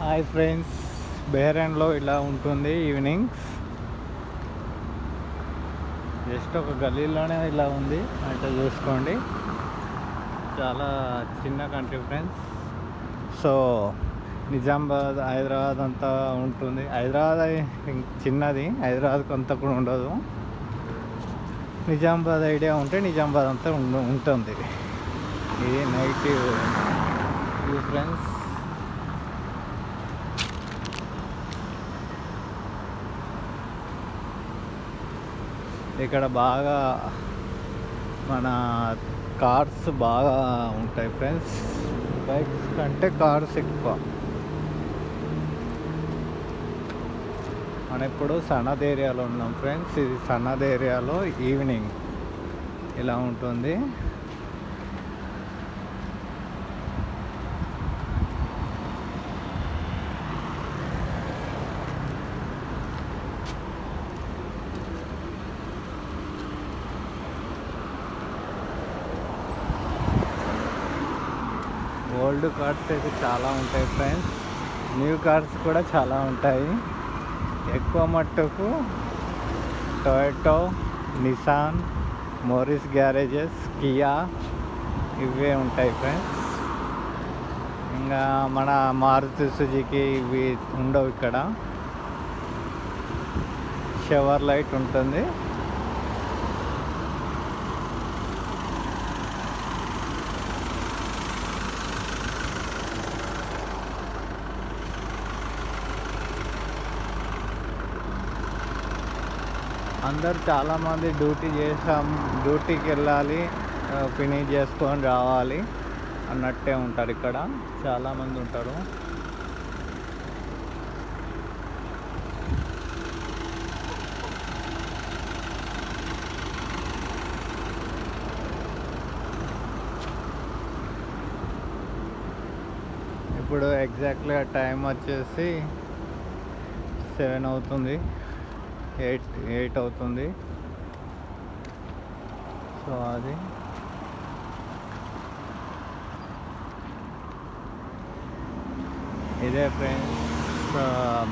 Hi friends, బెహ్రెయిన్లో ఇలా ఉంటుంది evenings. Just ఒక గల్లీలోనే ఇలా ఉంది అంటే చూసుకోండి. చాలా చిన్న country friends. So Nizamabad, Hyderabad అంతా ఉంటుంది. హైదరాబాద్ చిన్నది, హైదరాబాద్కి అంతా కూడా ఉండదు. నిజామాబాద్ ఐడియా ఉంటే నిజామాబాద్ అంతా ఉంటుంది. ఇది నైట్ వ్యూ ఫ్రెండ్స్. ఇక్కడ బాగా మన కార్స్ బాగా ఉంటాయి ఫ్రెండ్స్. బైక్స్ కంటే కార్స్ ఎక్కువ. మనం ఇప్పుడు సనద్ ఏరియాలో ఉన్నాం ఫ్రెండ్స్. ఇది సనద్ ఏరియాలో ఈవినింగ్ ఇలా ఉంటుంది. ఓల్డ్ కార్స్ అయితే చాలా ఉంటాయి ఫ్రెండ్స్. న్యూ కార్స్ కూడా చాలా ఉంటాయి. ఎక్కువ మట్టుకు Toyota, Nissan, Morris garages, Kia ఇవే ఉంటాయి ఫ్రెండ్స్. ఇంకా మన మారుతి సుజుకి ఇవి ఉండవు ఇక్కడ. షవర్ లైట్ ఉంటుంది. అందరు చాలామంది డ్యూటీకి వెళ్ళాలి, ఫినిష్ చేసుకొని రావాలి అన్నట్టే ఉంటారు. ఇక్కడ చాలామంది ఉంటారు. ఇప్పుడు ఎగ్జాక్ట్గా టైం వచ్చేసి 7 అవుతుంది, 8 అవుతుంది. సో అది ఇదే ఫ్రెండ్స్,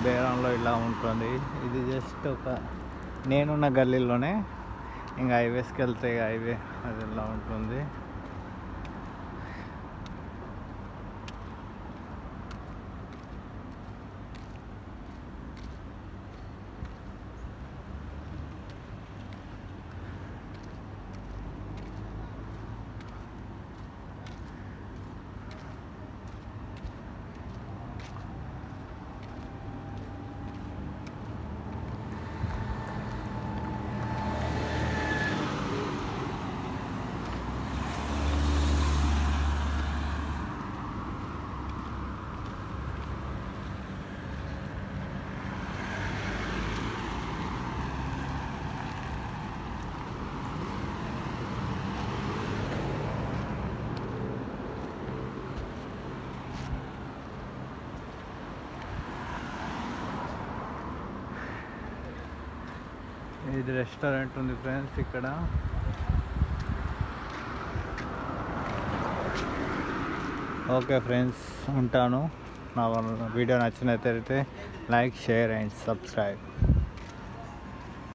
బేరంలో ఇలా ఉంటుంది. ఇది జస్ట్ నేనున్న గల్లీలోనే. ఇంకా హైవేస్కి వెళ్తే హైవే అది ఇలా ఉంటుంది. ఇది రెస్టారెంట్ ఉంది ఫ్రెండ్స్ ఇక్కడ. ఓకే ఫ్రెండ్స్, ఉంటాను. నా వీడియో నచ్చినట్లయితే లైక్, షేర్ అండ్ సబ్స్క్రైబ్.